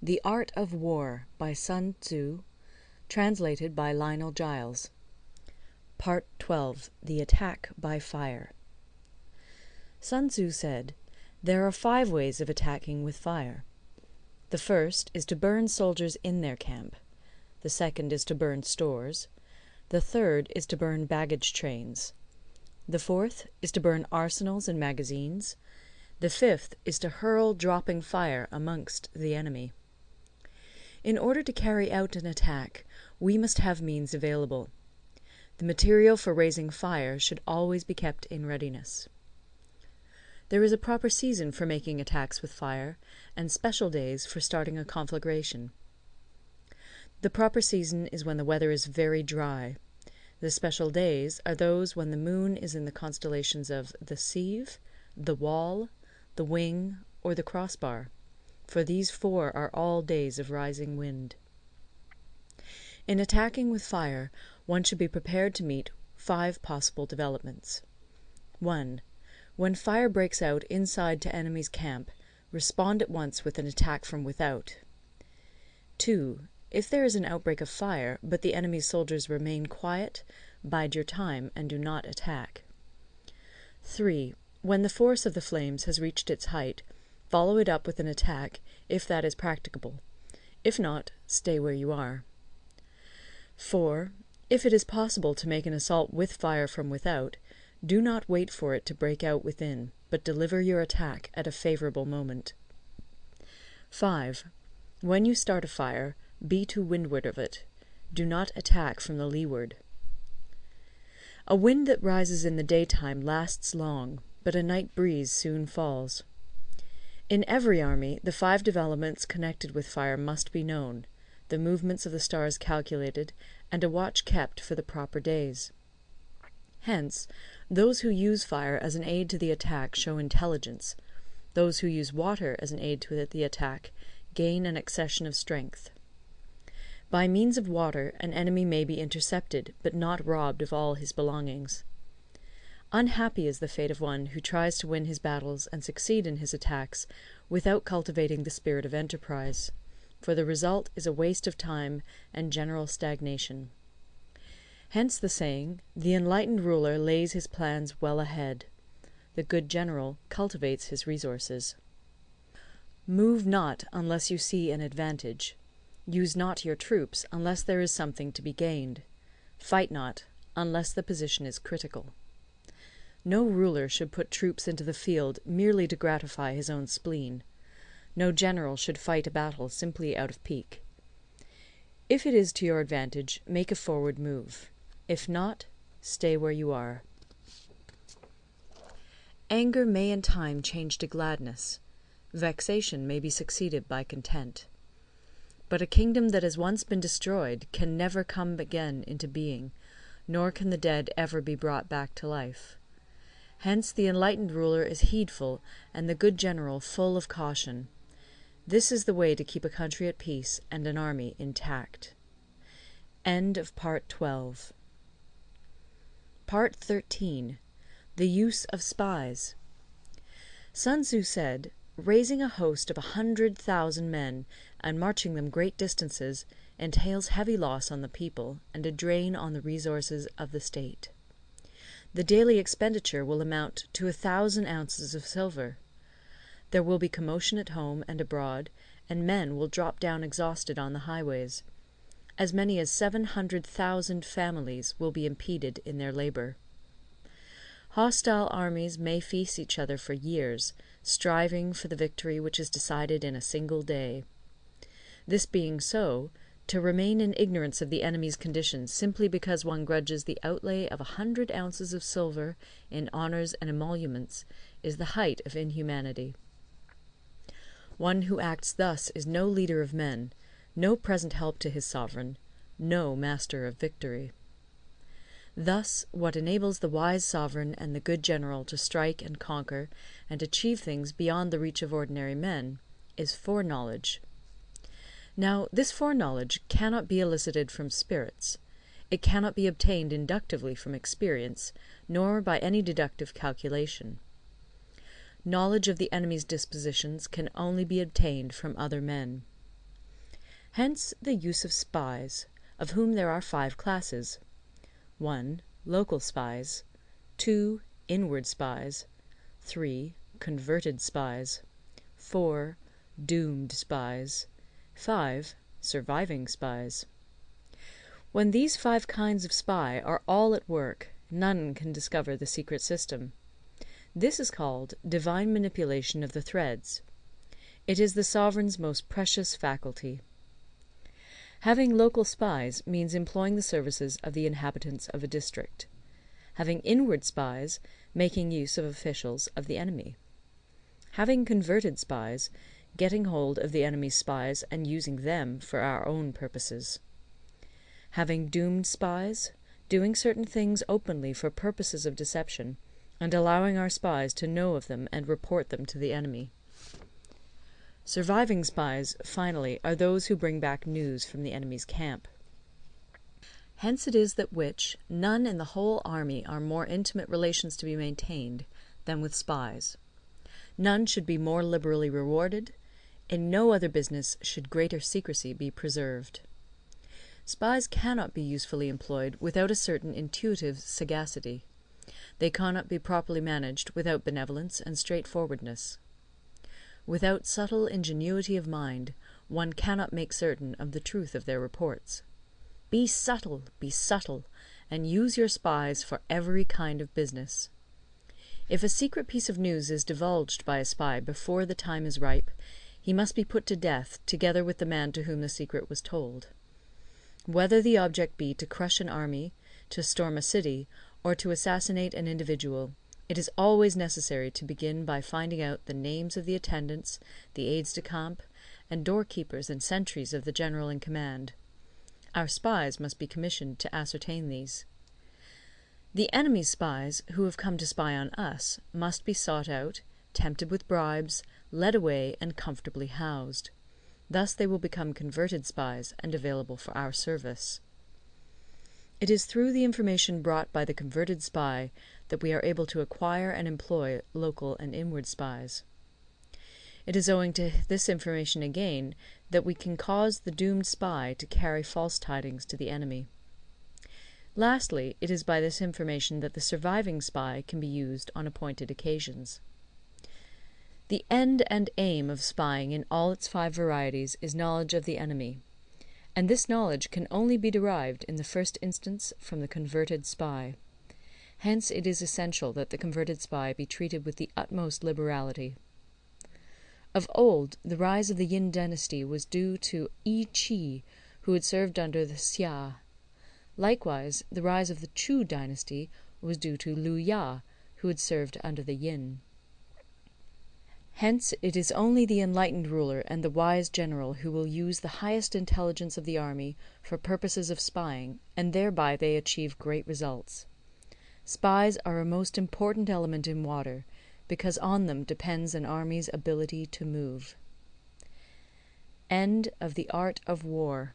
The Art of War by Sun Tzu, translated by Lionel Giles. Part 12. The Attack by Fire. Sun Tzu said, "There are 5 ways of attacking with fire. The first is to burn soldiers in their camp. The second is to burn stores. The third is to burn baggage trains. The fourth is to burn arsenals and magazines. The fifth is to hurl dropping fire amongst the enemy." In order to carry out an attack, we must have means available. The material for raising fire should always be kept in readiness. There is a proper season for making attacks with fire, and special days for starting a conflagration. The proper season is when the weather is very dry. The special days are those when the moon is in the constellations of the Sieve, the Wall, the Wing, or the Crossbar, for these 4 are all days of rising wind. In attacking with fire, one should be prepared to meet 5 possible developments. 1. When fire breaks out inside to enemy's camp, respond at once with an attack from without. 2. If there is an outbreak of fire, but the enemy's soldiers remain quiet, bide your time and do not attack. 3. When the force of the flames has reached its height, follow it up with an attack, if that is practicable. If not, stay where you are. 4. If it is possible to make an assault with fire from without, do not wait for it to break out within, but deliver your attack at a favourable moment. 5. When you start a fire, be to windward of it. Do not attack from the leeward. A wind that rises in the daytime lasts long, but a night breeze soon falls. In every army, the 5 developments connected with fire must be known, the movements of the stars calculated, and a watch kept for the proper days. Hence, those who use fire as an aid to the attack show intelligence. Those who use water as an aid to the attack gain an accession of strength. By means of water, an enemy may be intercepted, but not robbed of all his belongings. Unhappy is the fate of one who tries to win his battles and succeed in his attacks without cultivating the spirit of enterprise, for the result is a waste of time and general stagnation. Hence the saying, "The enlightened ruler lays his plans well ahead. The good general cultivates his resources." Move not unless you see an advantage. Use not your troops unless there is something to be gained. Fight not unless the position is critical. No ruler should put troops into the field merely to gratify his own spleen. No general should fight a battle simply out of pique. If it is to your advantage, make a forward move. If not, stay where you are. Anger may in time change to gladness. Vexation may be succeeded by content. But a kingdom that has once been destroyed can never come again into being, nor can the dead ever be brought back to life. Hence the enlightened ruler is heedful, and the good general full of caution. This is the way to keep a country at peace and an army intact. End of Part 12. Part 13. The Use of Spies. Sun Tzu said, "Raising a host of 100,000 men, and marching them great distances, entails heavy loss on the people, and a drain on the resources of the state. The daily expenditure will amount to 1,000 ounces of silver. There will be commotion at home and abroad, and men will drop down exhausted on the highways. As many as 700,000 families will be impeded in their labour. Hostile armies may feast each other for years, striving for the victory which is decided in a single day. This being so, to remain in ignorance of the enemy's condition simply because one grudges the outlay of 100 ounces of silver in honours and emoluments is the height of inhumanity. One who acts thus is no leader of men, no present help to his sovereign, no master of victory. Thus, what enables the wise sovereign and the good general to strike and conquer and achieve things beyond the reach of ordinary men is foreknowledge. Now, this foreknowledge cannot be elicited from spirits. It cannot be obtained inductively from experience, nor by any deductive calculation. Knowledge of the enemy's dispositions can only be obtained from other men. Hence the use of spies, of whom there are 5 classes: 1. Local spies, 2. Inward spies, 3. Converted spies, 4. Doomed spies, 5. Surviving spies. When these 5 kinds of spy are all at work, none can discover the secret system. This is called divine manipulation of the threads. It is the sovereign's most precious faculty. Having local spies means employing the services of the inhabitants of a district. Having inward spies, making use of officials of the enemy. Having converted spies, getting hold of the enemy's spies and using them for our own purposes. Having doomed spies, doing certain things openly for purposes of deception, and allowing our spies to know of them and report them to the enemy. Surviving spies, finally, are those who bring back news from the enemy's camp. Hence it is that none in the whole army are more intimate relations to be maintained than with spies. None should be more liberally rewarded. In no other business should greater secrecy be preserved. Spies cannot be usefully employed without a certain intuitive sagacity. They cannot be properly managed without benevolence and straightforwardness. Without subtle ingenuity of mind, one cannot make certain of the truth of their reports. Be subtle, and use your spies for every kind of business. If a secret piece of news is divulged by a spy before the time is ripe, he must be put to death together with the man to whom the secret was told. Whether the object be to crush an army, to storm a city, or to assassinate an individual, it is always necessary to begin by finding out the names of the attendants, the aides-de-camp, and doorkeepers and sentries of the general in command. Our spies must be commissioned to ascertain these. The enemy's spies, who have come to spy on us, must be sought out, tempted with bribes, led away, and comfortably housed. Thus they will become converted spies and available for our service. It is through the information brought by the converted spy that we are able to acquire and employ local and inward spies. It is owing to this information again that we can cause the doomed spy to carry false tidings to the enemy. Lastly, it is by this information that the surviving spy can be used on appointed occasions. The end and aim of spying in all its 5 varieties is knowledge of the enemy, and this knowledge can only be derived in the first instance from the converted spy. Hence it is essential that the converted spy be treated with the utmost liberality. Of old, the rise of the Yin dynasty was due to Yi Qi, who had served under the Xia. Likewise, the rise of the Chu dynasty was due to Lu Ya, who had served under the Yin. Hence it is only the enlightened ruler and the wise general who will use the highest intelligence of the army for purposes of spying, and thereby they achieve great results. Spies are a most important element in water, because on them depends an army's ability to move. End of the Art of War.